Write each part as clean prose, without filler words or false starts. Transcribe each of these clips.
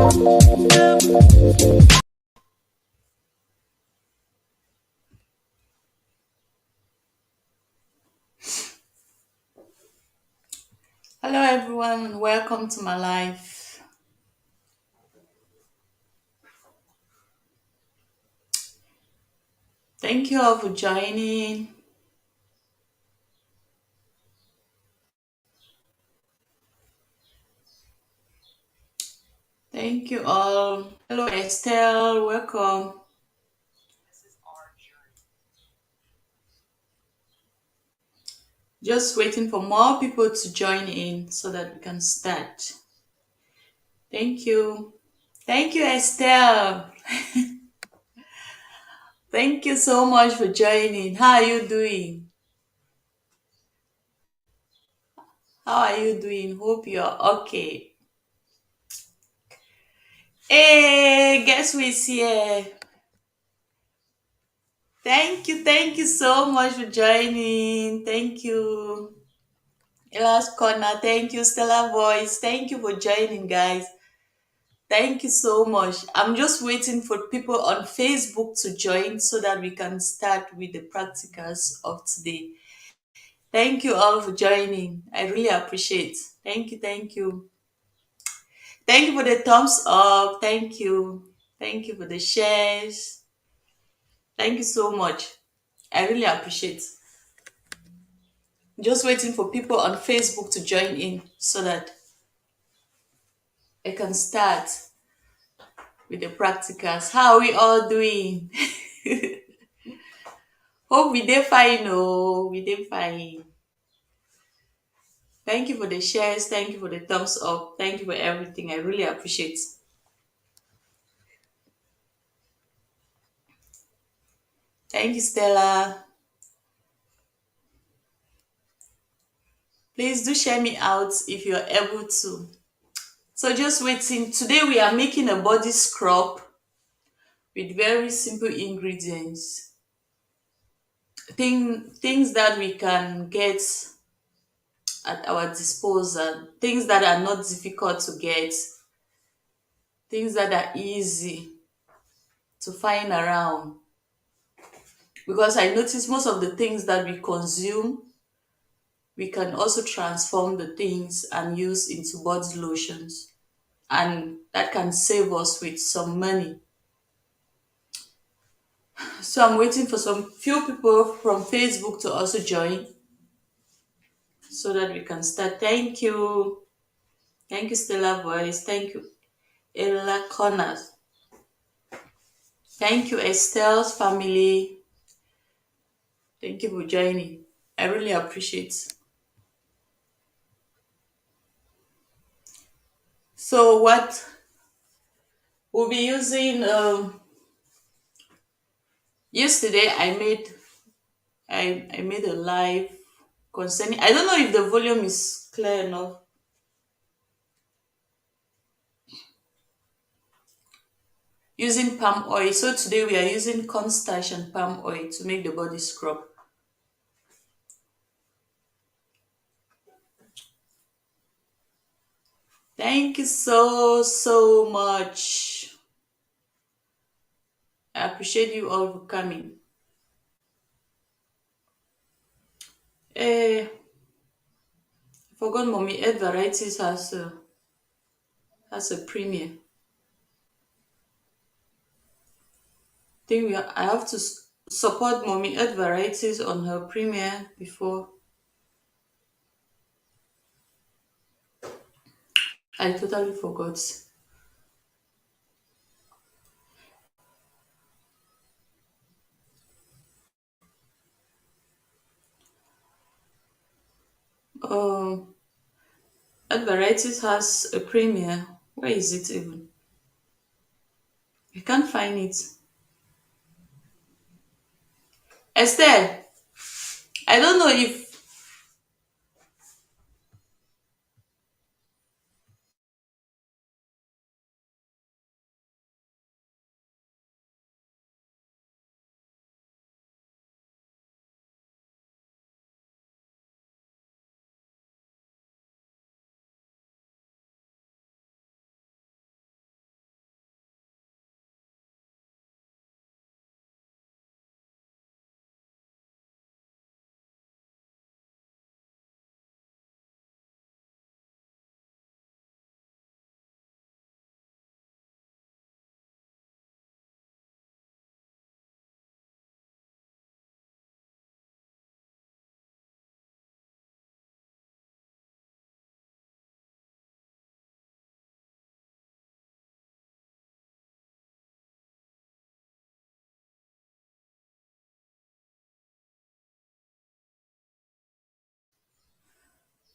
Hello, everyone, and welcome to my life. Thank you all for joining. Thank you all. Hello, Estelle. Welcome. Just waiting for more people to join in so that we can start. Thank you. Thank you, Estelle. Thank you so much for joining. How are you doing? How are you doing? Hope you're okay. Hey, guess who is here? Thank you so much for joining. Thank you. Last corner, thank you, Stella Voice. Thank you for joining, guys. Thank you so much. I'm just waiting for people on Facebook to join so that we can start with the practicals of today. Thank you all for joining. I really appreciate. Thank you, thank you. Thank you for the thumbs up. Thank you. Thank you for the shares. Thank you so much. I really appreciate. Just waiting for people on Facebook to join in so that I can start with the practicals. How are we all doing? Hope we did fine. Oh, we did fine. Thank you for the shares. Thank you for the thumbs up. Thank you for everything. I really appreciate. Thank you, Stella. Please do share me out if you're able to. So just waiting. Today we are making a body scrub with very simple ingredients. Things that we can get at our disposal. Things that are not difficult to get. Things that are easy to find around. Because I notice most of the things that we consume, we can also transform the things and use into body lotions. And that can save us with some money. So I'm waiting for some few people from Facebook to also join so that we can start. Thank you. Thank you, Stella Voice. Thank you, Ella Connors. Thank you, Estelle's family. Thank you for joining. I really appreciate. So what we'll be using yesterday I made a live concerning. I don't know if the volume is clear enough. Using palm oil. So today we are using cornstarch and palm oil to make the body scrub. Thank you so much. I appreciate you all for coming. I forgot Mommy Ed Varieties has a premiere. Think I have to support Mommy Ed Varieties on her premiere before I totally forgot. Um, Ed Varieties has a premiere. Where is it even? I can't find it. Estelle, I don't know if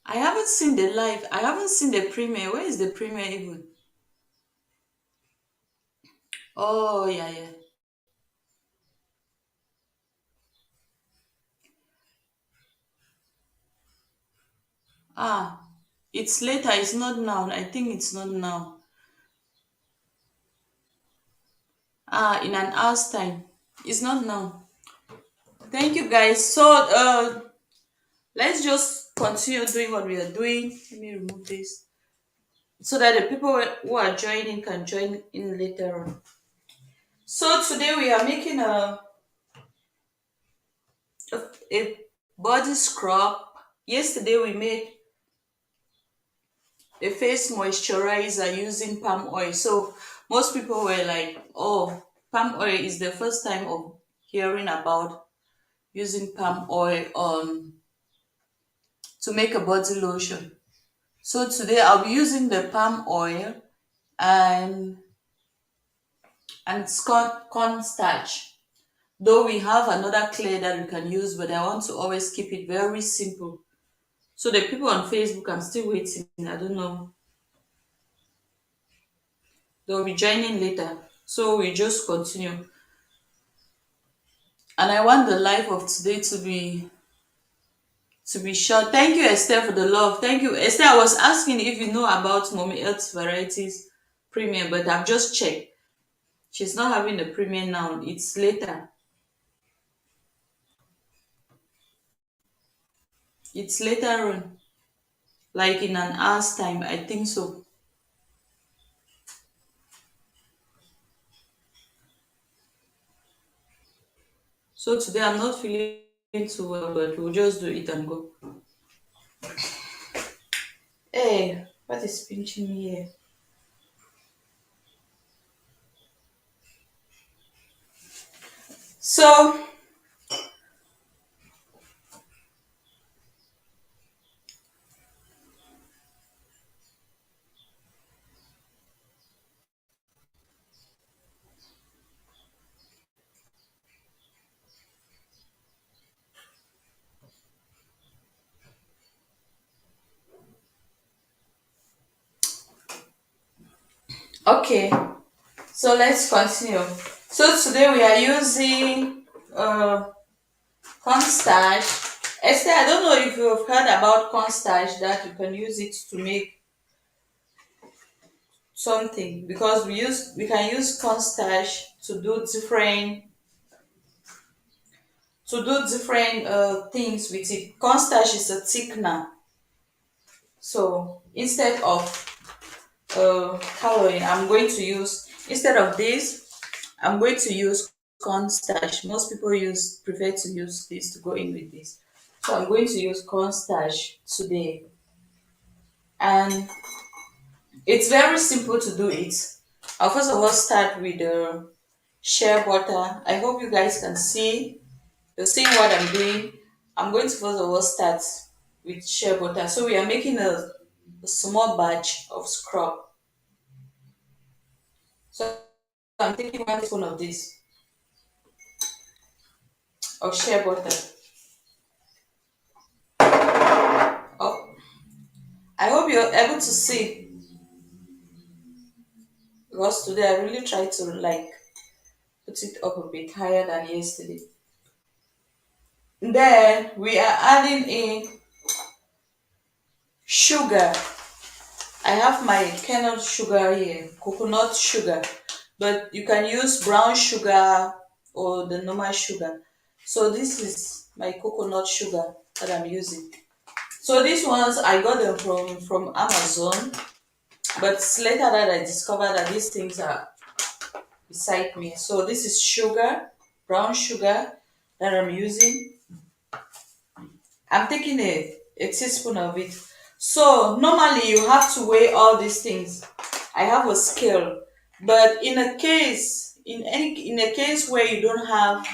I haven't seen the live. I haven't seen the premiere. Where is the premiere even? Oh, yeah, yeah. Ah, it's later. It's not now. I think it's not now. Ah, in an hour's time. It's not now. Thank you, guys. So, let's just continue doing what we are doing. Let me remove this so that the people who are joining can join in later on. So today we are making a body scrub. Yesterday we made a face moisturizer using palm oil. So most people were like, "Oh, palm oil is the first time of hearing about using palm oil on to make a body lotion." So today I'll be using the palm oil and corn starch. Though we have another clay that we can use, but I want to always keep it very simple. So the people on Facebook, I'm still waiting. I don't know. They'll be joining later. So we just continue. And I want the life of today to be short. Thank you, Esther, for the love. Thank you. Esther, I was asking if you know about Mommy Earth's Varieties premium, but I've just checked. She's not having the premium now. It's later. It's later on. Like in an hour's time. I think so. So today I'm not feeling too well, but we'll just do it and go. Hey, what is pinching me here? So, okay, so let's continue. So today we are using cornstarch. Esther, I don't know if you've heard about cornstarch that you can use it to make something because we can use cornstarch to do different things with it. Cornstarch is a thickener, so instead of coloring, instead of this, I'm going to use cornstarch. Most people prefer to use this to go in with this. So I'm going to use cornstarch today. And it's very simple to do it. I'll first of all start with the shea butter. I hope you guys can see. You're seeing what I'm doing. I'm going to first of all start with shea butter. So we are making a small batch of scrub. So I'm taking 1 teaspoon of this, of shea butter. Oh, I hope you're able to see because today I really tried to like put it up a bit higher than yesterday. Then we are adding in sugar. I have my kennel sugar here, coconut sugar, but you can use brown sugar or the normal sugar. So this is my coconut sugar that I'm using. So these ones I got them from Amazon, but it's later that I discovered that these things are beside me. So this is sugar, brown sugar that I'm using. I'm taking a teaspoon of it. So normally you have to weigh all these things. I have a scale, but in a case where you don't have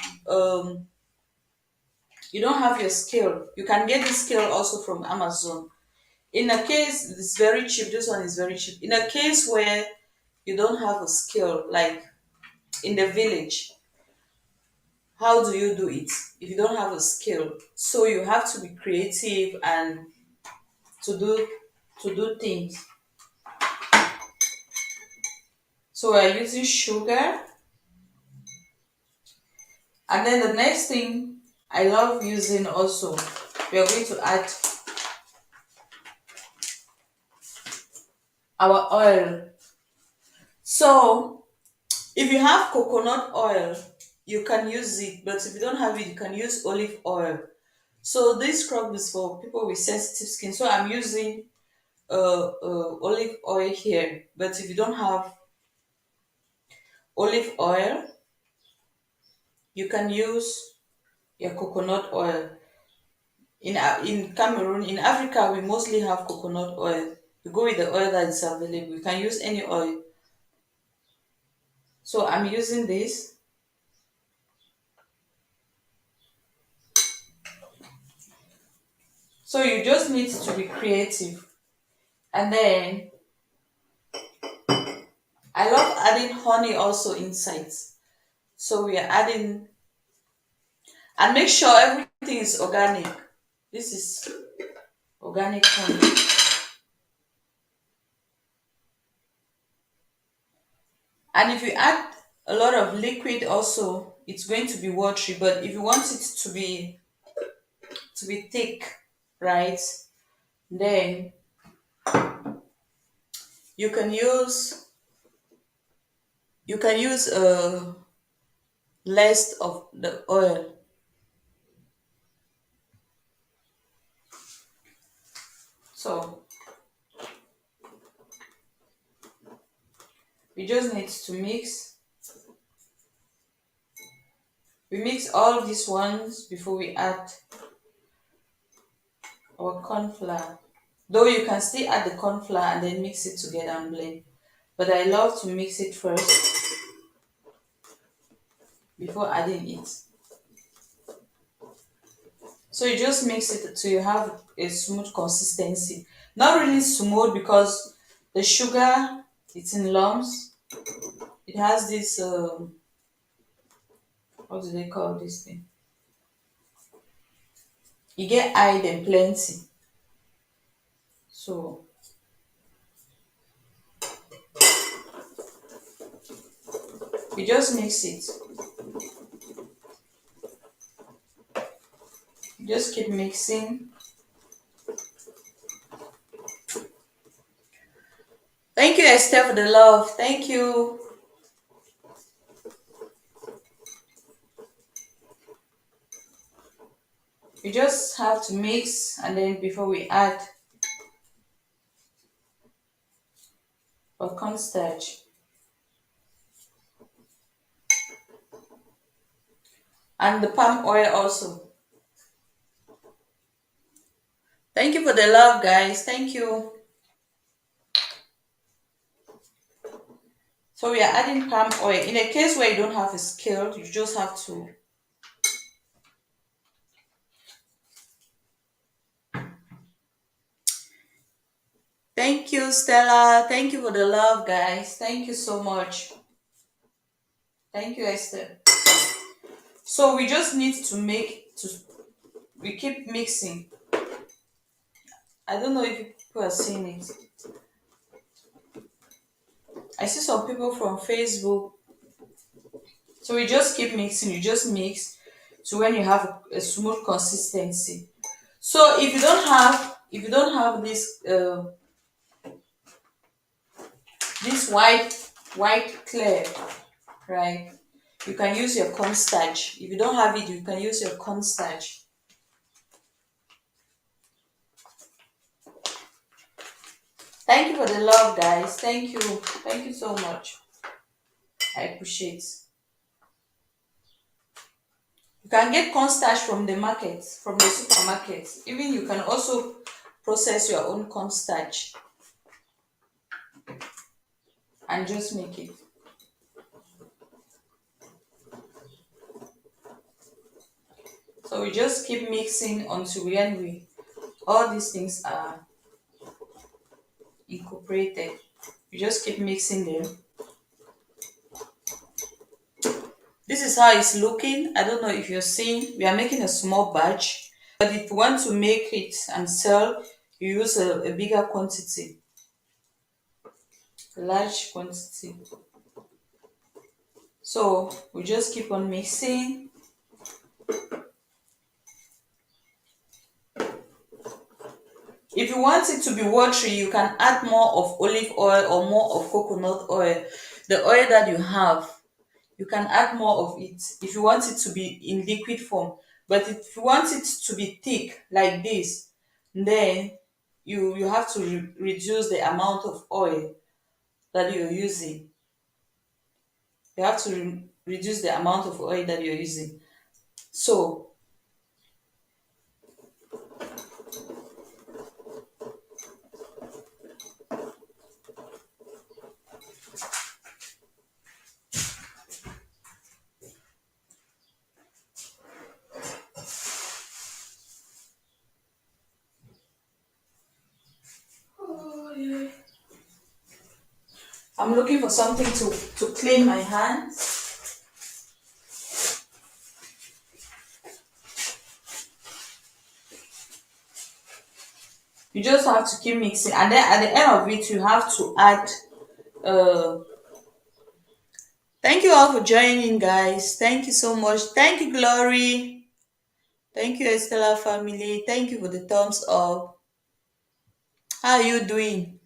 your scale, you can get this scale also from Amazon. In a case it's very cheap, this one is very cheap. In a case where you don't have a scale, like in the village, how do you do it if you don't have a scale? So you have to be creative and to do things. So we're using sugar, and then the next thing I love using also, we are going to add our oil. So if you have coconut oil, you can use it, but if you don't have it, you can use olive oil. So this scrub is for people with sensitive skin. So I'm using olive oil here. But if you don't have olive oil, you can use your coconut oil. In Cameroon, in Africa, we mostly have coconut oil. You go with the oil that is available. You can use any oil. So I'm using this. So you just need to be creative. And then I love adding honey also inside. So we are adding, and make sure everything is organic. This is organic honey. And if you add a lot of liquid also, it's going to be watery. But if you want it to be thick, right? Then you can use less of the oil. So we just need to mix. We mix all these ones before we add our corn flour. Though you can still add the corn flour and then mix it together and blend. But I love to mix it first before adding it. So you just mix it till you have a smooth consistency. Not really smooth because the sugar, it's in lumps. It has this, what do they call this thing? You get high then plenty. So you just mix it. You just keep mixing. Thank you, Esther, for the love. Thank you. You just have to mix, and then before we add our cornstarch. And the palm oil also. Thank you for the love, guys. Thank you. So we are adding palm oil. In a case where you don't have a scale, you just have to. Thank you, Stella. Thank you for the love, guys. Thank you so much. Thank you, Esther. So we just need to we keep mixing. I don't know if people are seeing it. I see some people from Facebook. So we just keep mixing. You just mix to when you have a smooth consistency. So if you don't have this white clear, right? You can use your cornstarch. If you don't have it, you can use your cornstarch. Thank you for the love, guys. Thank you. Thank you so much. I appreciate. You can get cornstarch from the market, from the supermarket. Even you can also process your own cornstarch and just make it. So we just keep mixing until when all these things are incorporated. You just keep mixing them. This is how it's looking. I don't know if you're seeing. We are making a small batch, but if you want to make it and sell, you use a bigger quantity, a large quantity. So we just keep on mixing. If you want it to be watery, you can add more of olive oil or more of coconut oil. The oil that you have, you can add more of it if you want it to be in liquid form. But if you want it to be thick like this, then you have to reduce the amount of oil that you're using. You have to reduce the amount of oil that you're using. So I'm looking for something to clean my hands. You just have to keep mixing, and then at the end of it, you have to add. Uh, Thank you all for joining, guys. Thank you so much. Thank you, Glory. Thank you, Estella family. Thank you for the thumbs up. How are you doing?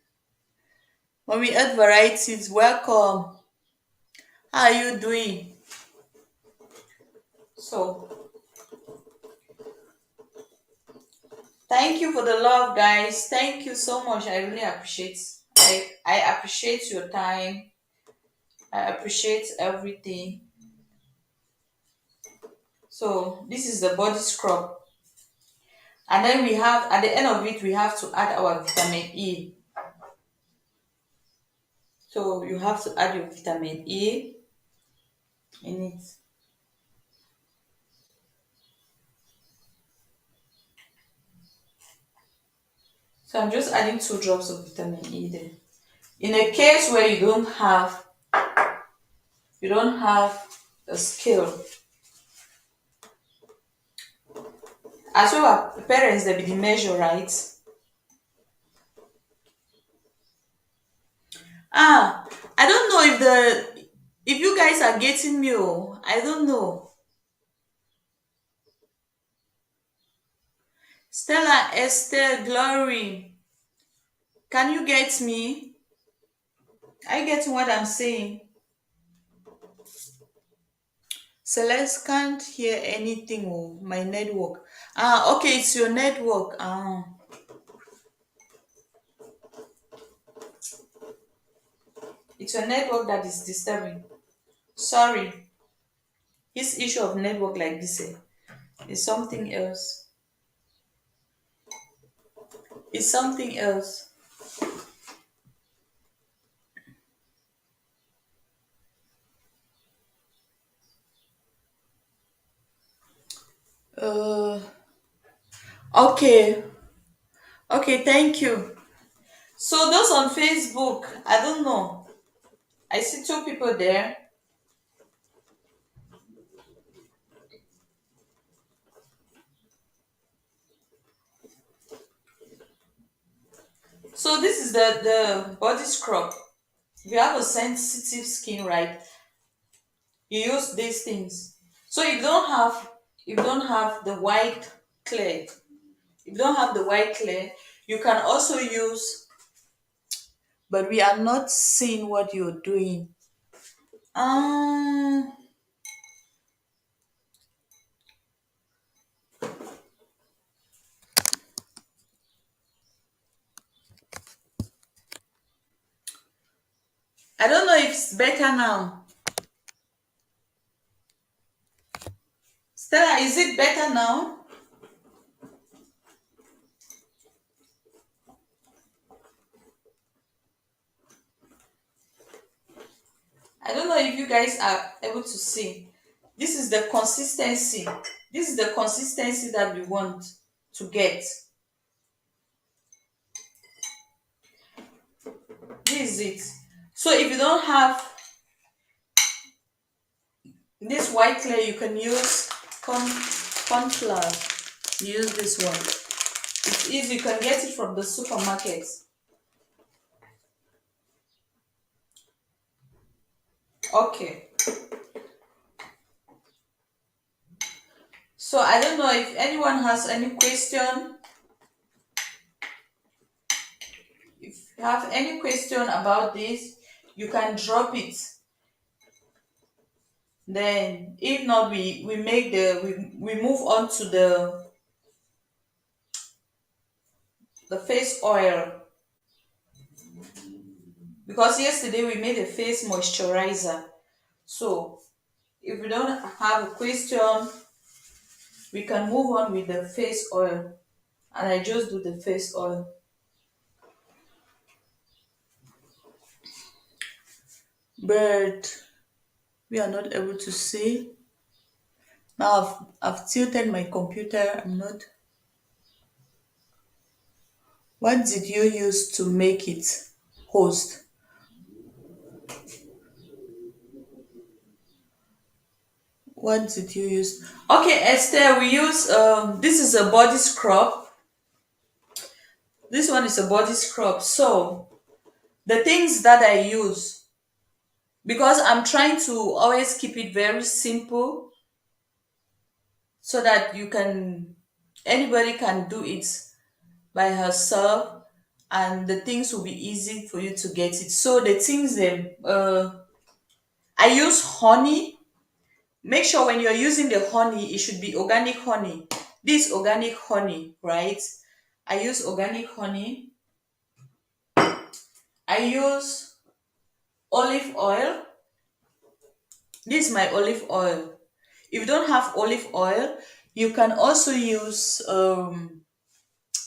Mommy Earth Varieties, welcome. How are you doing? So, thank you for the love, guys. Thank you so much. I really appreciate. I appreciate your time. I appreciate everything. So this is the body scrub, and then we have at the end of it we have to add our vitamin E. So you have to add your vitamin E in it. So I'm just adding 2 drops of vitamin E there. In a case where you don't have a scale, as well as parents, they be the measure, right? I don't know if you guys are getting me. Oh, I don't know. Stella, Esther, Glory, can you get me? Are you getting what I'm saying? Celeste can't hear anything. Oh, my network. Okay, it's your network. It's your network that is disturbing. Sorry. This issue of network like this is something else. It's something else. Uh, okay. Okay, thank you. So those on Facebook, I don't know. I see 2 people there. So this is the body scrub. If you have a sensitive skin, right, you use these things. So if you don't have the white clay, if you don't have the white clay, you can also use, but we are not seeing what you're doing. Um I don't know if it's better now. Stella, is it better now? I don't know if you guys are able to see. This is the consistency. This is the consistency that we want to get. This is it. So if you don't have this white clay, you can use corn flour. Use this one. It's easy, you can get it from the supermarket. Okay. So I don't know if anyone has any question. If you have any question about this, you can drop it. Then if not, we make the we move on to the face oil, because yesterday we made a face moisturizer. So if we don't have a question, we can move on with the face oil. And I just do the face oil. But we are not able to see. Now I've tilted my computer. I'm not. What did you use to make it host? What did you use? Okay, Esther, we use this is a body scrub. This one is a body scrub. So the things that I use, because I'm trying to always keep it very simple so that you can anybody can do it by herself, and the things will be easy for you to get it. So the things I use honey. Make sure when you're using the honey, it should be organic honey. This organic honey, right? I use organic honey. I use olive oil. This is my olive oil. If you don't have olive oil, you can also use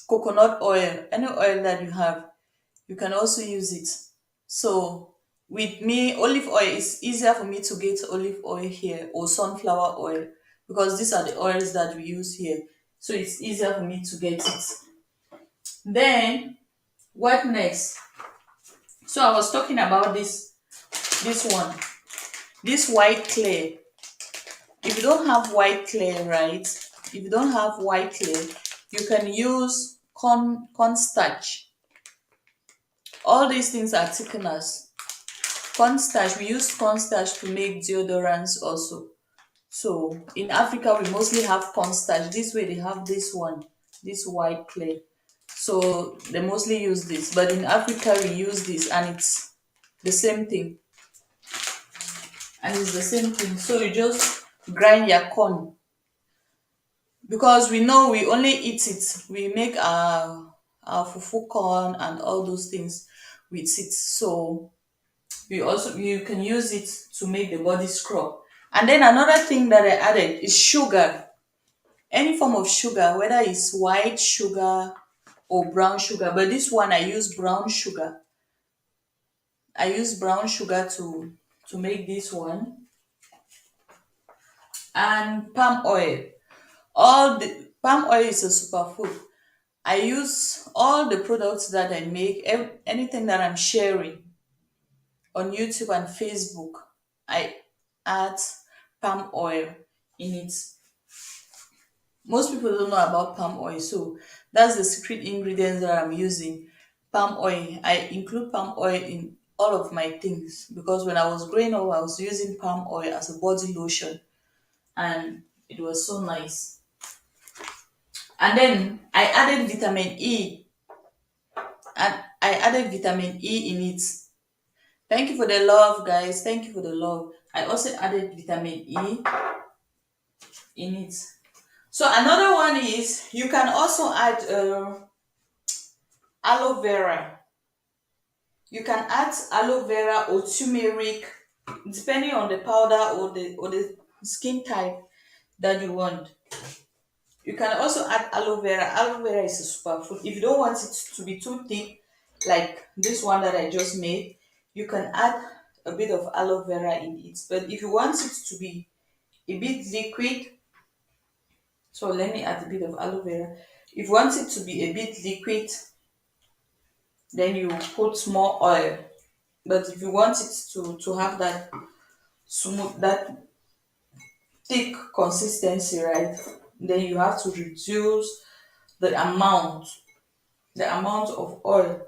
coconut oil. Any oil that you have, you can also use it. So with me, olive oil is easier for me to get olive oil here, or sunflower oil, because these are the oils that we use here. So it's easier for me to get it. Then what next? So I was talking about this one, this white clay. If you don't have white clay, right? If you don't have white clay, you can use cornstarch. All these things are thickeners. Cornstarch, we use cornstarch to make deodorants also. So in Africa, we mostly have cornstarch. This way they have this one, this white clay. So they mostly use this. But in Africa, we use this, and it's the same thing. And it's the same thing. So you just grind your corn. Because we know we only eat it. We make our fufu corn and all those things with it. So you can use it to make the body scrub. And then another thing that I added is sugar. Any form of sugar, whether it's white sugar or brown sugar. But this one I use brown sugar. I use brown sugar to make this one. And palm oil. All the palm oil is a superfood. I use all the products that I make, anything that I'm sharing on YouTube and Facebook, I add palm oil in it. Most people don't know about palm oil, so that's the secret ingredients that I'm using. Palm oil. I include palm oil in all of my things because when I was growing up, I was using palm oil as a body lotion, and it was so nice. And then I added vitamin E, and I added vitamin E in it. Thank you for the love, guys. Thank you for the love. I also added vitamin E in it. So another one is you can also add aloe vera. You can add aloe vera or turmeric, depending on the powder or the skin type that you want. You can also add aloe vera. Aloe vera is a superfood. If you don't want it to be too thick, like this one that I just made, you can add a bit of aloe vera in it. But if you want it to be a bit liquid, so let me add a bit of aloe vera. If you want it to be a bit liquid, then you put more oil. But if you want it to have that smooth, that thick consistency, right, then you have to reduce the amount, the amount of oil,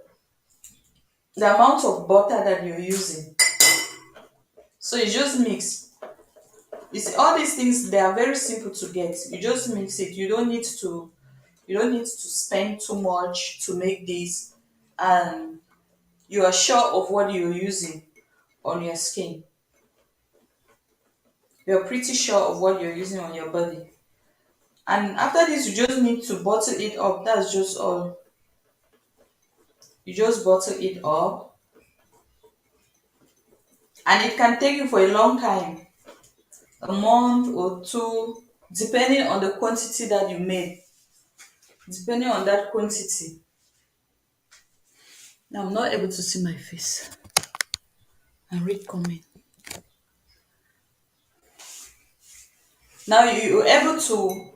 the amount of butter that you're using. So you just mix. You see, all these things, they are very simple to get. You just mix it. You don't need to spend too much to make this, and you are sure of what you're using on your skin. You're pretty sure of what you're using on your body. And after this, you just need to bottle it up. That's just all. You just bottle it up, and it can take you for a long time, a month or two, depending on the quantity that you made. Depending on that quantity. Now I'm not able to see my face and read comment. Now you're able to,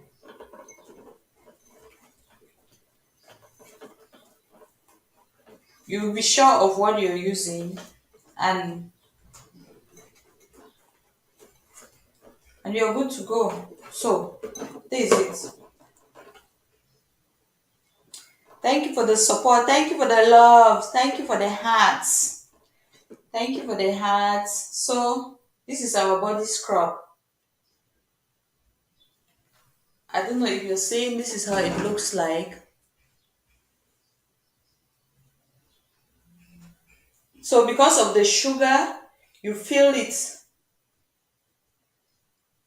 you'll be sure of what you're using, and you're good to go. So this is it. Thank you for the support. Thank you for the love. Thank you for the hearts. Thank you for the hearts. So this is our body scrub. I don't know if you're saying this is how it looks like. So because of the sugar, you feel it.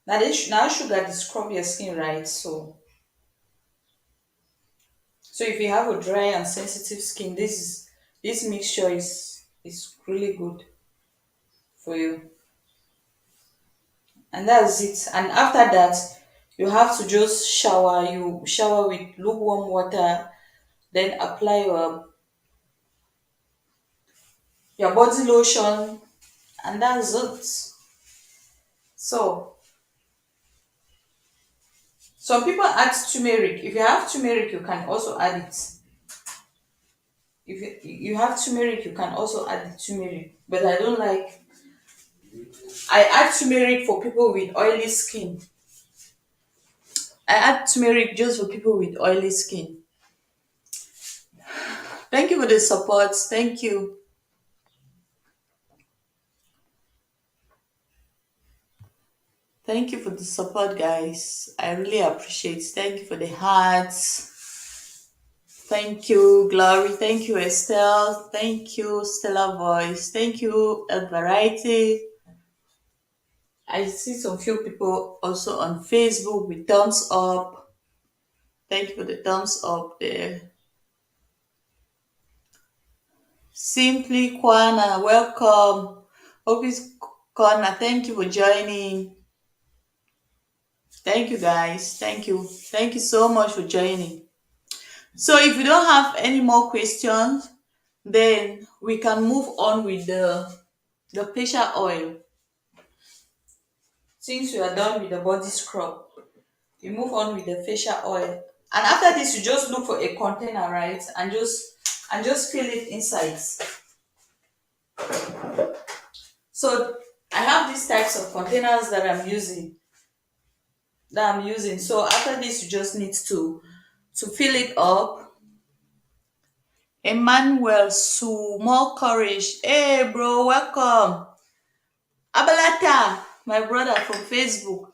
Now sugar to scrub your skin, right? So if you have a dry and sensitive skin, this mixture is really good for you. And that's it. And after that, you have to just shower. You shower with lukewarm water, then apply your body lotion, and that's it. So some people add turmeric. If you have turmeric, you can also add it. If you have turmeric, you can also add the turmeric. But I don't like. I add turmeric for people with oily skin. I add turmeric just for people with oily skin. Thank you for the support. Thank you. Thank you for the support, guys. I really appreciate it. Thank you for the hearts. Thank you, Glory. Thank you, Estelle. Thank you, Stella Voice. Thank you, El Variety. I see some few people also on Facebook with thumbs up. Thank you for the thumbs up there. Simply Kwana, welcome. Hope it's Kwana. Thank you for joining. Thank you, guys. Thank you. Thank you so much for joining. So if you don't have any more questions, then we can move on with the facial oil. Since you are done with the body scrub, you move on with the facial oil. And after this, you just look for a container, right? And just fill it inside. So I have these types of containers that I'm using. So after this, you just need to fill it up. Emmanuel Su, more courage. Hey bro, welcome. Abalata, my brother from Facebook.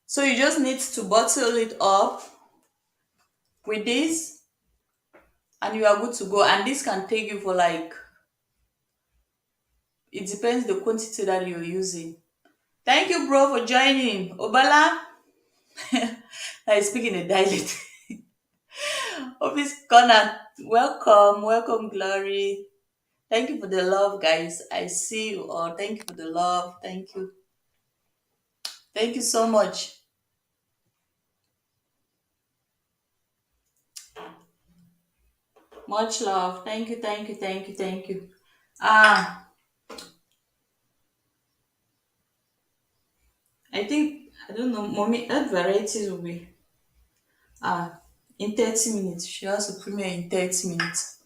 So you just need to bottle it up with this, and you are good to go. And this can take you for like, it depends the quantity that you're using. Thank you, bro, for joining. Obala, I speak in a dialect. Office corner, welcome, Glory. Thank you for the love, guys. I see you all. Thank you for the love. Thank you so much. Much love. Thank you. Ah, I don't know, mommy, that varieties will be in 30 minutes. She has a premiere in 30 minutes.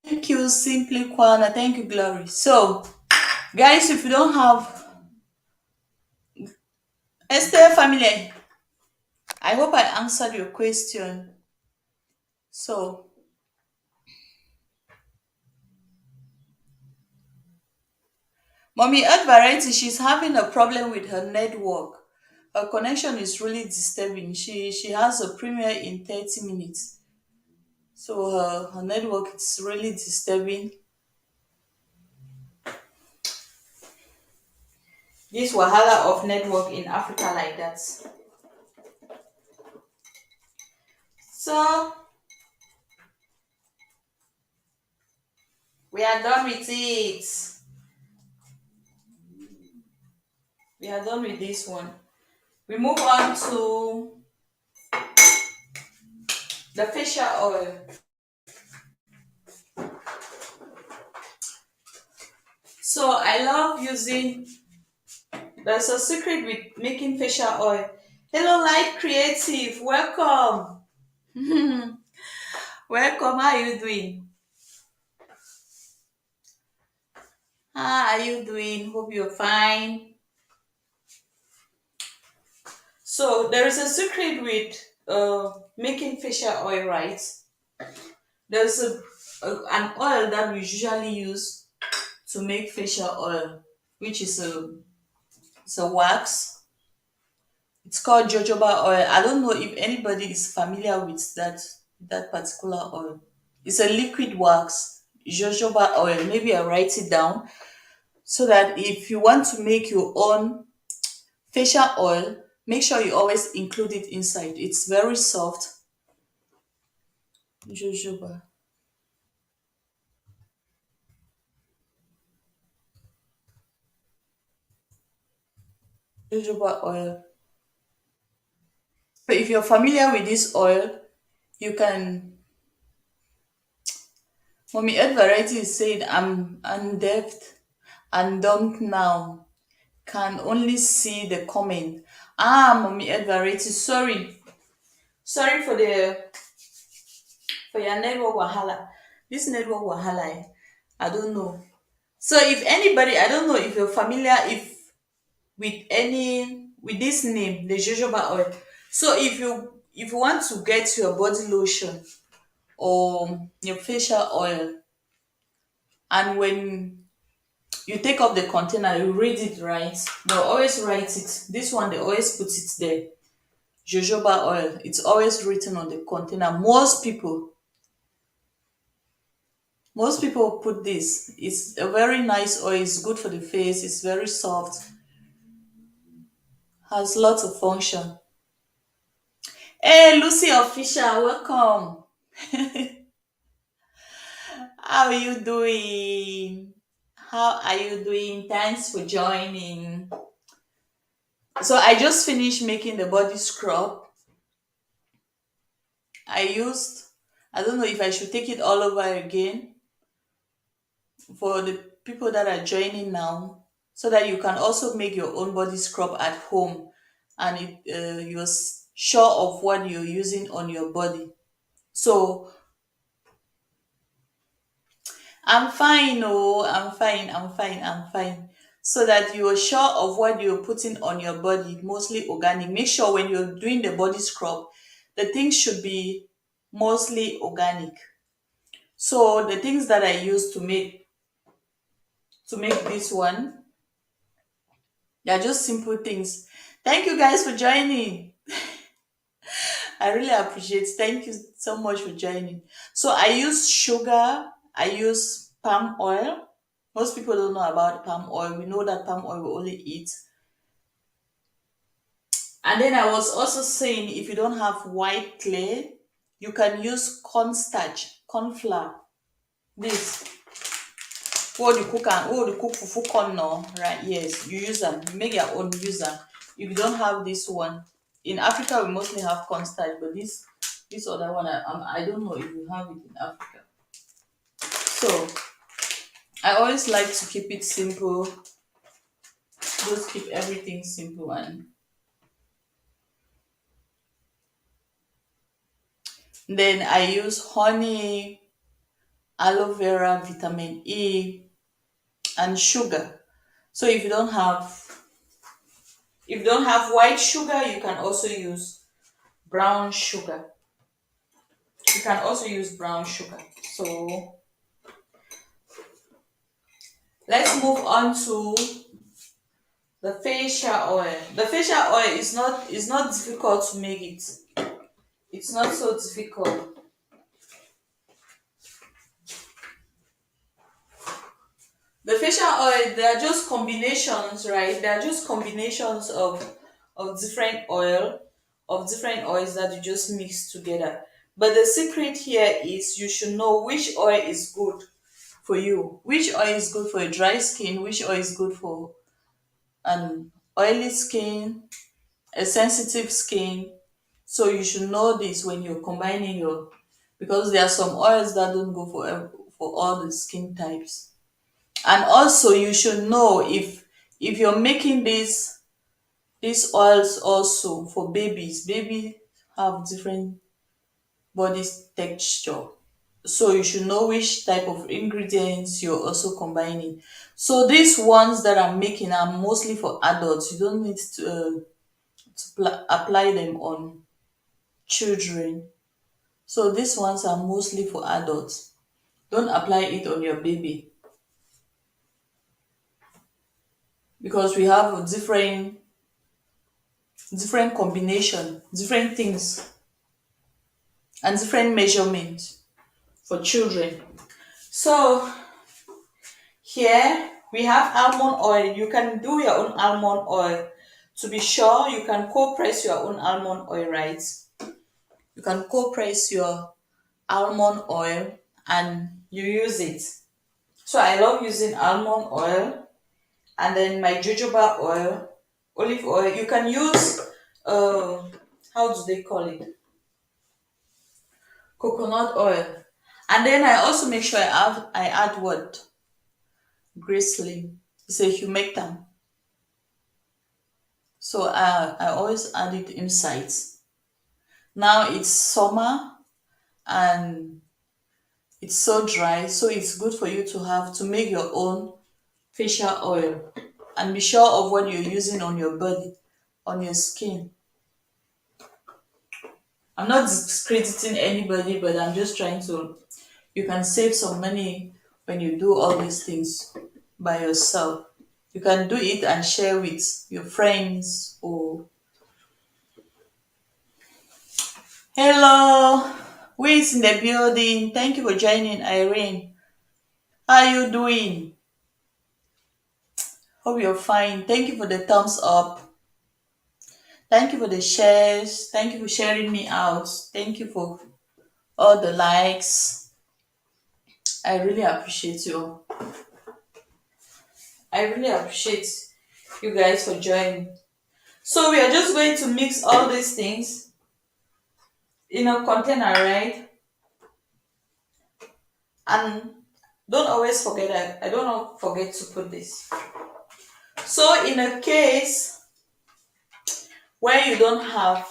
Thank you, Simply Kwana. Thank you, Glory. So, guys, if you don't have Esther family, I hope I answered your question. So, Mommy Earth Variety, she's having a problem with her network. Her connection is really disturbing. She has a premiere in 30 minutes. So her network is really disturbing. This wahala of network in Africa like that. So we are done with it. We are done with this one. We move on to the facial oil. So I love using, there's a secret with making facial oil. Hello, Light Creative. Welcome. Welcome. How are you doing? How are you doing? Hope you're fine. So there is a secret with making facial oil, right? There's an oil that we usually use to make facial oil, which is it's a wax. It's called jojoba oil. I don't know if anybody is familiar with that particular oil. It's a liquid wax, jojoba oil. Maybe I write it down so that if you want to make your own facial oil, make sure you always include it inside. It's very soft. Jojoba. Jojoba oil. So if you're familiar with this oil, you can. Mommy Ed Variety is saying, I'm undeaf and dumb now. Can only see the comment. Ah, Mommy Ed Variety, sorry. Sorry for your network wahala. This network wahala, I don't know. So if anybody, I don't know if you're familiar if with this name, the jojoba oil. So if you want to get your body lotion or your facial oil, and when you take up the container, you read it right. They'll always write it. This one they always put it there. Jojoba oil. It's always written on the container. Most people put this. It's a very nice oil. It's good for the face. It's very soft. Has lots of function. Hey, Lucy Official, welcome. How are you doing? How are you doing? Thanks for joining. So I just finished making the body scrub. I used, I don't know if I should take it all over again for the people that are joining now, so that you can also make your own body scrub at home and you're sure of what you're using on your body. So I'm fine, oh, I'm fine. So that you are sure of what you're putting on your body, mostly organic. Make sure when you're doing the body scrub, the things should be mostly organic. So the things that I use to make this one, they're just simple things. Thank you guys for joining. I really appreciate. Thank you so much for joining. So I use sugar. I use palm oil. Most people don't know about palm oil. We know that palm oil we only eat. And then I was also saying if you don't have white clay, you can use cornstarch, corn flour. This. What you cook fufu corn no, right? Yes, you use them. You make your own use them. If you don't have this one, in Africa we mostly have cornstarch, but this other one I don't know if you have it in Africa. So I always like to keep it simple. Just keep everything simple, and then I use honey, aloe vera, vitamin E, and sugar. So if you don't have white sugar, you can also use brown sugar. You can also use brown sugar. So let's move on to the facial oil. The facial oil is not difficult to make it. It's not so difficult. The facial oil, they are just combinations, right? They are just combinations of different oils that you just mix together. But the secret here is you should know which oil is good for you. Which oil is good for a dry skin, which oil is good for an oily skin, a sensitive skin. So you should know this when you're combining your, because there are some oils that don't go for all the skin types. And also you should know if you're making these oils also for babies. Babies have different body texture, so you should know which type of ingredients you're also combining. So these ones that I'm making are mostly for adults. You don't need to apply them on children. So these ones are mostly for adults. Don't apply it on your baby, because we have a different combination, different things, and different measurements for children. So here we have almond oil. You can do your own almond oil. To be sure, you can cold press your own almond oil, right? You can cold press your almond oil and you use it. So I love using almond oil, and then my jojoba oil, olive oil. You can use how do they call it? Coconut oil. And then I also make sure I add what? Glycerin. It's a humectant. So I always add it inside. Now it's summer and it's so dry, so it's good for you to have to make your own facial oil, and be sure of what you're using on your body, on your skin. I'm not discrediting anybody, but I'm just trying to, you can save some money when you do all these things by yourself. You can do it and share with your friends or, hello, who is in the building? Thank you for joining, Irene. How are you doing? Hope you're fine. Thank you for the thumbs up. Thank you for the shares. Thank you for sharing me out. Thank you for all the likes. I really appreciate you. I really appreciate you guys for joining. So we are just going to mix all these things in a container, right? And don't always forget that. I don't forget to put this. So in a case where you don't have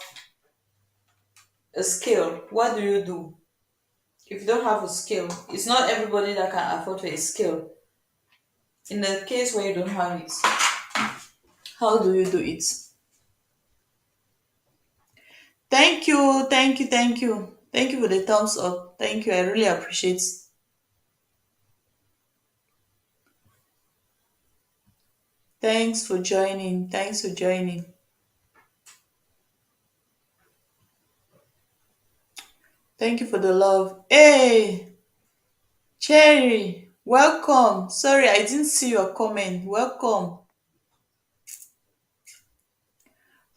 a scale, what do you do? If you don't have a scale, it's not everybody that can afford a scale. In the case where you don't have it, how do you do it? Thank you, thank you, thank you. Thank you for the thumbs up. Thank you. I really appreciate it. Thanks for joining. Thanks for joining. Thank you for the love. Hey, Cherry, welcome. Sorry, I didn't see your comment. Welcome.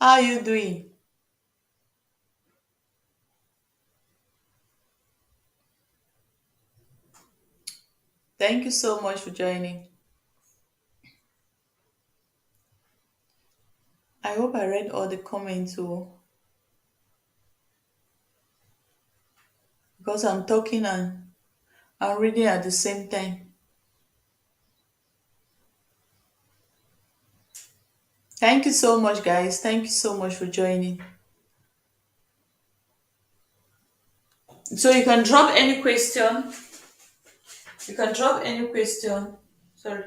How are you doing? Thank you so much for joining. I hope I read all the comments too, because I'm talking and I'm reading at the same time. Thank you so much, guys. Thank you so much for joining. So you can drop any question. You can drop any question. Sorry.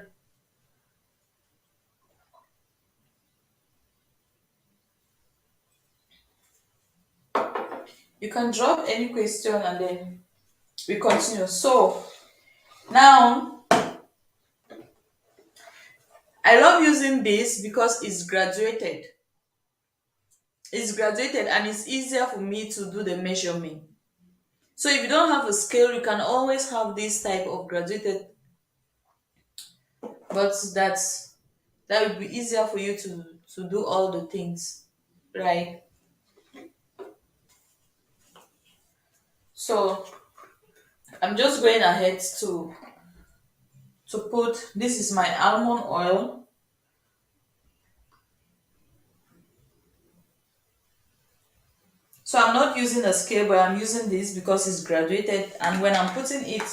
You can drop any question and then we continue. So now I love using this because it's graduated. It's graduated and it's easier for me to do the measurement. So if you don't have a scale, you can always have this type of graduated, but that would be easier for you to do all the things, right? So I'm just going ahead to put, this is my almond oil. So I'm not using a scale, but I'm using this because it's graduated, and when I'm putting it,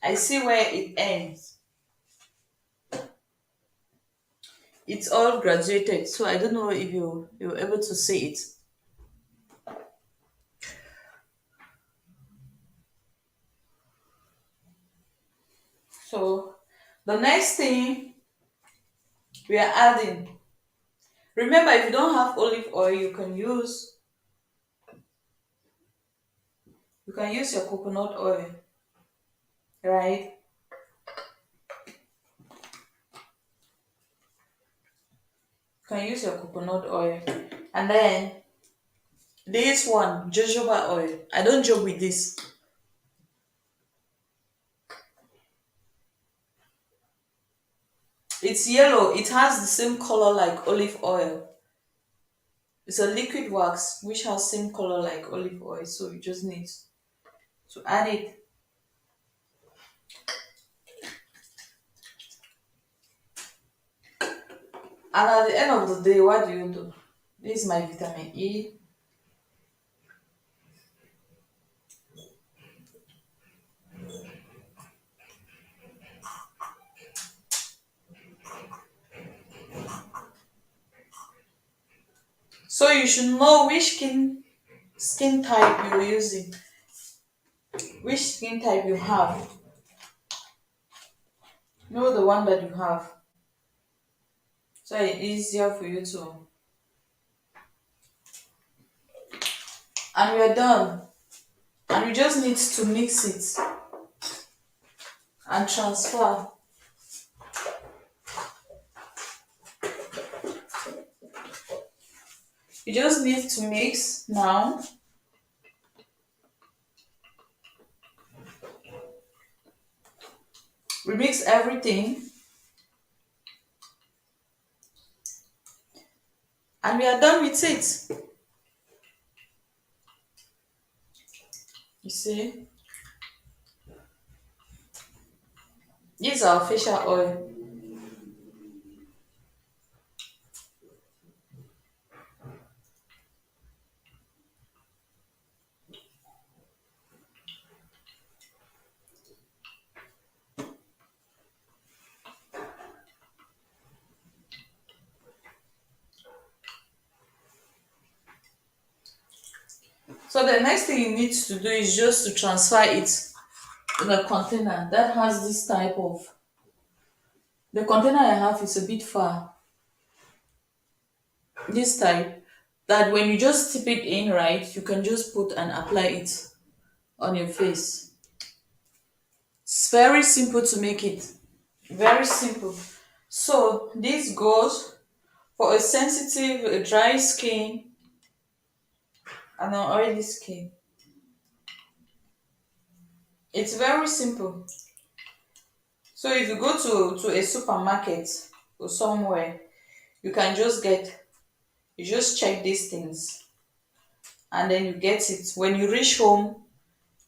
I see where it ends. It's all graduated, so I don't know if you're able to see it. So the next thing we are adding, remember, if you don't have olive oil, you can use your coconut oil, right? You can use your coconut oil, and then this one, jojoba oil. I don't joke with this. It's yellow. It has the same color like olive oil. It's a liquid wax which has same color like olive oil. So you just need to add it. And at the end of the day, what do you do? This is my vitamin E. So you should know which skin type you're using, which skin type you have. Know the one that you have. So it's easier for you to. And we are done. And you just need to mix it and transfer. You just need to mix now. We mix everything and we are done with it. You see, this is our facial oil. So the next thing you need to do is just to transfer it in a container that has this type of. The container I have is a bit far. This type that when you just tip it in, right, you can just put and apply it on your face. It's very simple to make it. Very simple. So this goes for a sensitive, a dry skin, and an oily skin. It's very simple. So if you go to a supermarket or somewhere, you can just you just check these things and then you get it. When you reach home,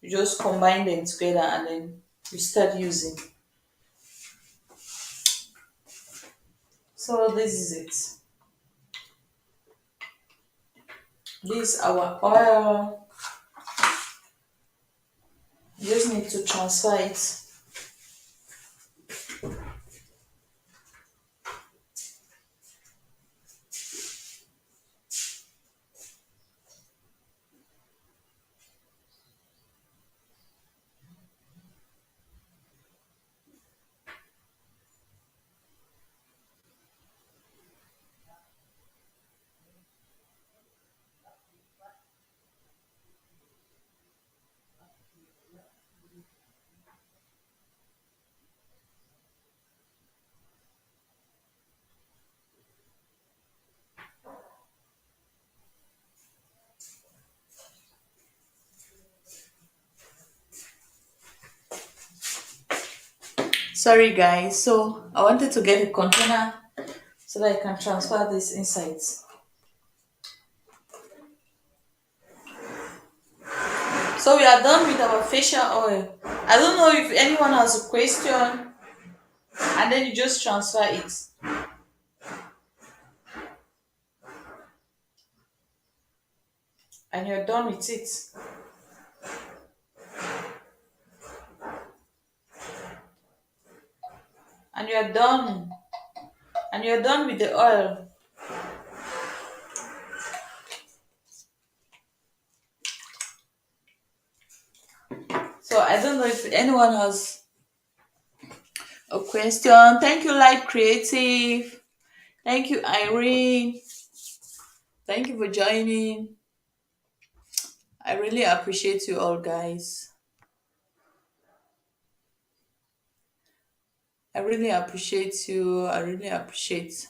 you just combine them together and then you start using. So this is it. This is our oil. You just need to transfer it. Sorry, guys. So I wanted to get a container so that I can transfer these insights. So we are done with our facial oil. I don't know if anyone has a question, and then you just transfer it, and you're done with it. And you're done. And you're done with the oil. So I don't know if anyone has a question. Thank you, Light Creative. Thank you, Irene. Thank you for joining. I really appreciate you all, guys. I really appreciate you. I really appreciate.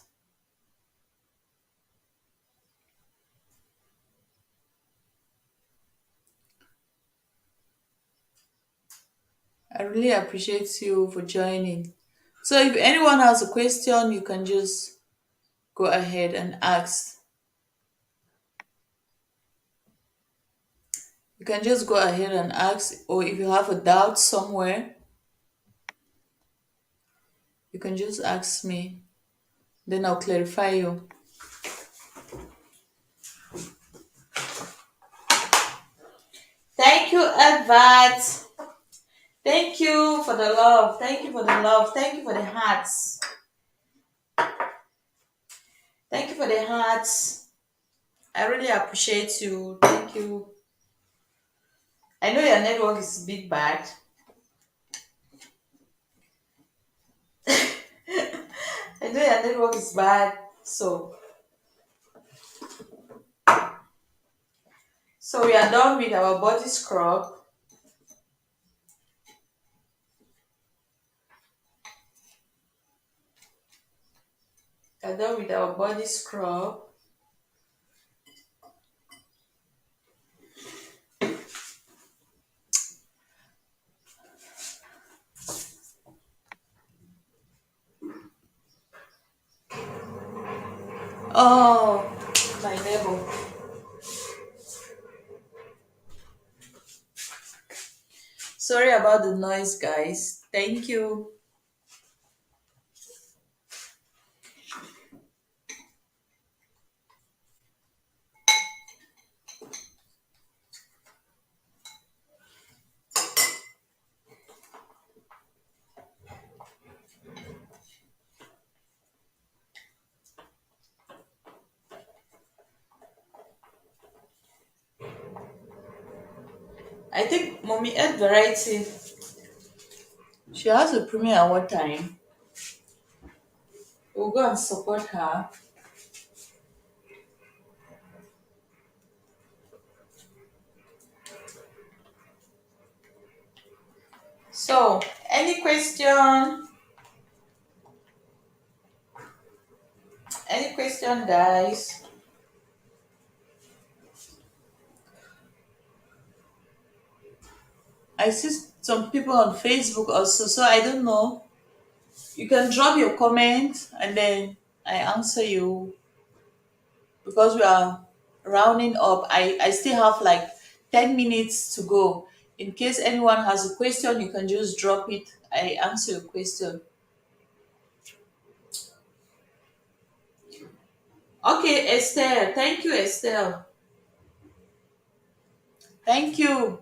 I really appreciate you for joining. So if anyone has a question, you can just go ahead and ask. You can just go ahead and ask, or if you have a doubt somewhere, you can just ask me. Then I'll clarify you. Thank you, Edvard. Thank you for the love. Thank you for the love. Thank you for the hearts. Thank you for the hearts. I really appreciate you. Thank you. I know your network is a bit bad. I know your network is bad. So we are done with our body scrub. We are done with our body scrub. Oh, my neighbor. Sorry about the noise, guys. Thank you. I think Mommy Ed Variety, she has a premiere at what time? We'll go and support her. So, any question? Any question, guys? I see some people on Facebook also, so I don't know. You can drop your comment and then I answer you because we are rounding up. I still have like 10 minutes to go. In case anyone has a question, you can just drop it. I answer your question. Okay, Estelle. Thank you, Estelle. Thank you.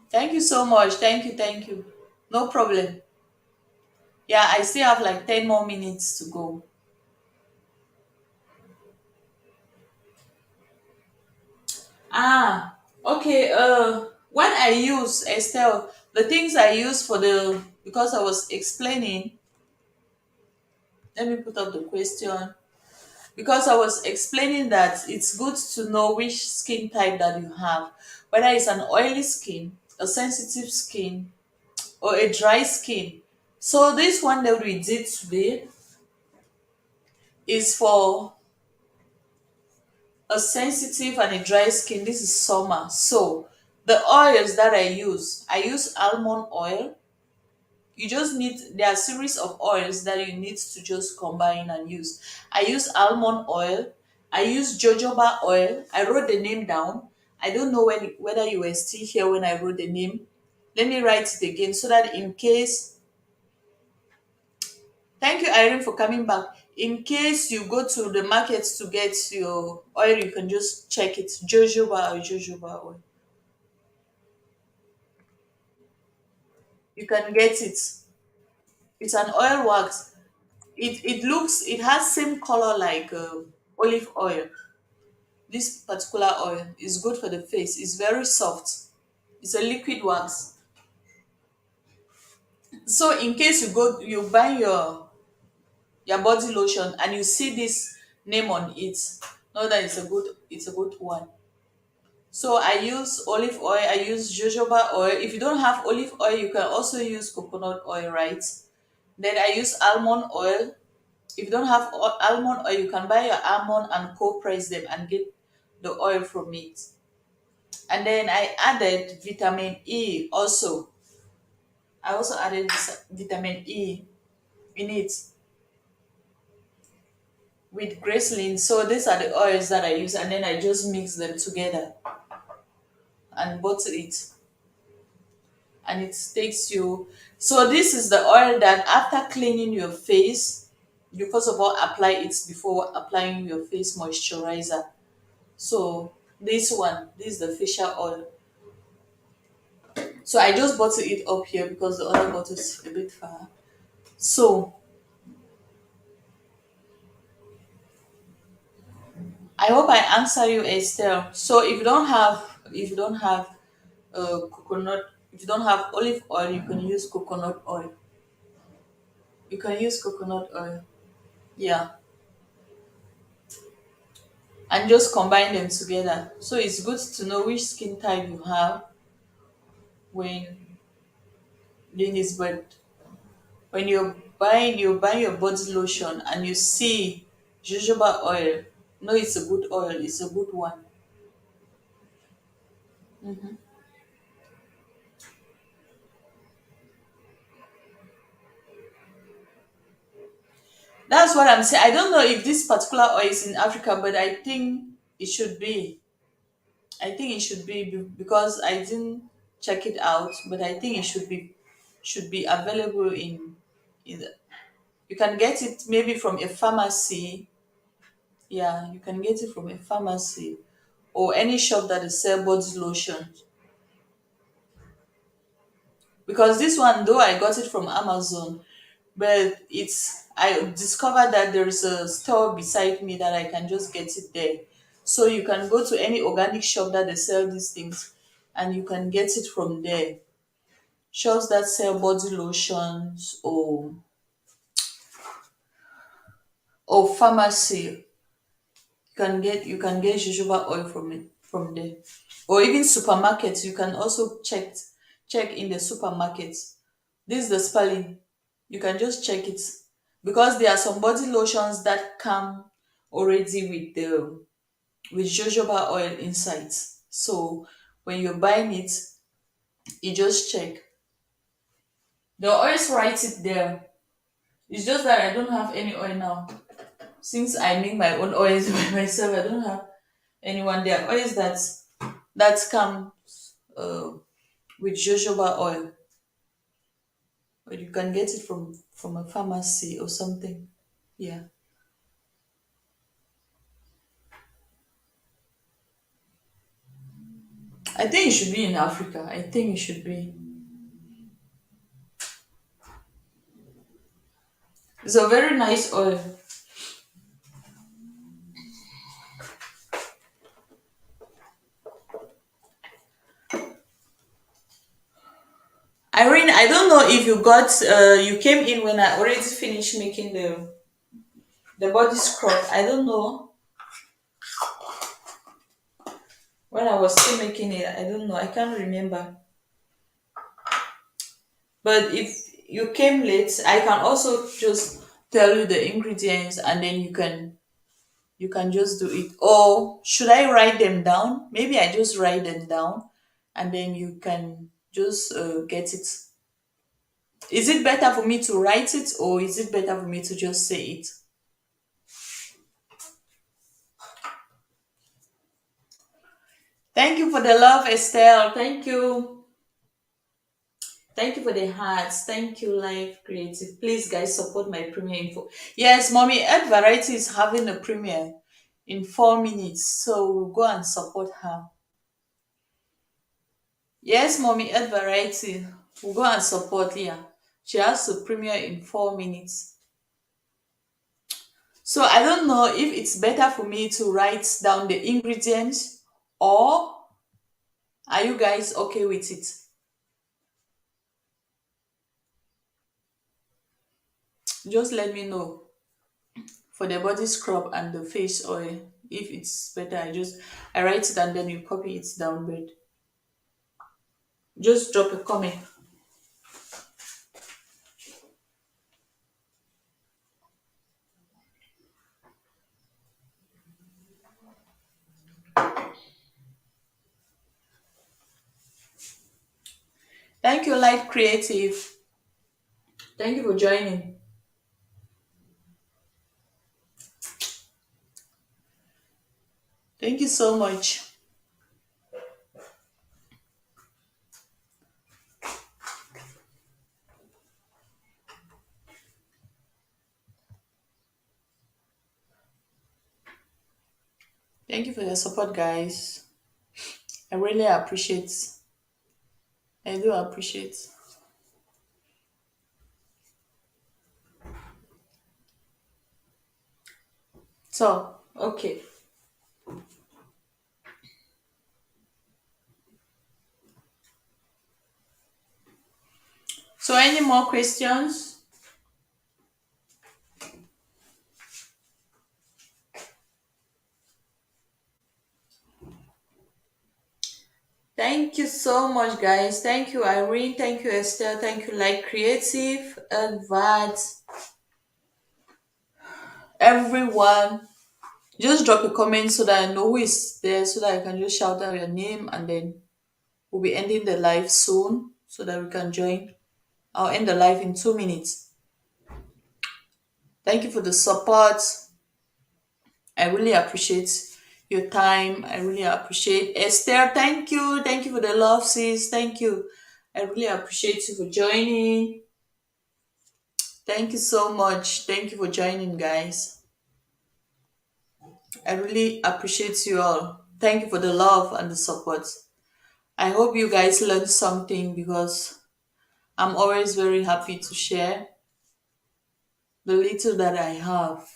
Thank you so much. Thank you. Thank you. No problem. Yeah, I still have like 10 more minutes to go. Okay. When I use Estelle, the things I use for the because I was explaining. Let me put up the question because I was explaining that it's good to know which skin type that you have, whether it's an oily skin, a sensitive skin, or a dry skin. So this one that we did today is for a sensitive and a dry skin. This is summer, so The oils that I use almond oil. You just need, there are a series of oils that you need to just combine and use. I use almond oil. I use jojoba oil. I wrote the name down. I don't know whether you were still here when I wrote the name. Let me write it again so that in case. Thank you, Irene, for coming back. In case you go to the market to get your oil, you can just check it. Jojoba oil. You can get it. It's an oil wax. It has same color like olive oil. This particular oil is good for the face. It's very soft. It's a liquid wax. So in case you buy your body lotion and you see this name on it, know that it's a good one. So I use olive oil, I use jojoba oil. If you don't have olive oil, you can also use coconut oil, right? Then I use almond oil. If you don't have almond oil, you can buy your almond and cold press them and get the oil from it. And then I added vitamin E also. I also added vitamin E in it with graceline. So these are the oils that I use, and then I just mix them together and bottle it, and it takes you. So this is the oil that after cleaning your face, you first of all apply it before applying your face moisturizer. So this is the facial oil. So I just bottle it up here because the other bottle is a bit far. So I hope I answer you, Estelle. So if you don't have coconut, if you don't have olive oil, you can use coconut oil. You can use coconut oil. Yeah, and just combine them together. So it's good to know which skin type you have when doing this. But when you're buying your body lotion and you see jojoba oil, no, it's a good oil. It's a good one. That's what I'm saying. I don't know if this particular oil is in Africa, but I think it should be. I think it should be because I didn't check it out, but I think it should be available in the, you can get it maybe from a pharmacy. Yeah, you can get it from a pharmacy or any shop that is sell body lotion. Because this one, though I got it from Amazon, but I discovered that there is a store beside me that I can just get it there. So you can go to any organic shop that they sell these things and you can get it from there. Shops that sell body lotions or pharmacy, you can get jojoba oil from there. Or even supermarkets, you can also check in the supermarkets. This is the spelling. You can just check it because there are some body lotions that come already with jojoba oil inside. So when you're buying it, you just check. They always write it there. It's just that I don't have any oil now. Since I make my own oils by myself, I don't have anyone. There are oils that come uh, with jojoba oil, but you can get it from a pharmacy or something. Yeah. I think it should be in Africa. I think it should be. It's a very nice oil. Irene, I don't know if you came in when I already finished making the body scrub. I don't know when I was still making it. I don't know. I can't remember. But if you came late, I can also just tell you the ingredients and then you can just do it. Or should I write them down? Maybe I just write them down and then you can just get it. Is it better for me to write it, or is it better for me to just say it? Thank you for the love, Estelle. Thank you. Thank you for the hearts. Thank you, Life Creative. Please, guys, support my premiere info. Yes, Mommy Ed Variety is having a premiere in 4 minutes, so we'll go and support her. Yes, Mommy Ed Variety. We'll go and support her. She has to premiere in 4 minutes. So I don't know if it's better for me to write down the ingredients, or are you guys okay with it? Just let me know for the body scrub and the face oil. If it's better, I write it and then you copy it down, but just drop a comment. Thank you, Light Creative. Thank you for joining. Thank you so much. Thank you for your support, guys. I really appreciate. I do appreciate. So, okay. So, any more questions? Thank you so much, guys. Thank you, Irene. Thank you, Estelle. Thank you, Light Creative, Advert, everyone. Just drop a comment so that I know who is there, so that I can just shout out your name, and then we'll be ending the live soon so that we can join. I'll end the live in 2 minutes. Thank you for the support. I really appreciate your time. I really appreciate Esther. Thank you. Thank you for the love, sis. Thank you. I really appreciate you for joining. Thank you so much. Thank you for joining, guys. I really appreciate you all. Thank you for the love and the support. I hope you guys learned something, because I'm always very happy to share the little that I have.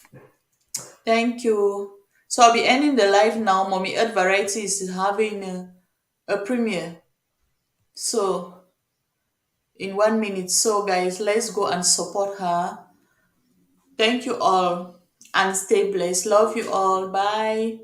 Thank you. So I'll be ending the live now. Mommy Earth Variety is having a premiere. So in 1 minute. So guys, let's go and support her. Thank you all and stay blessed. Love you all. Bye.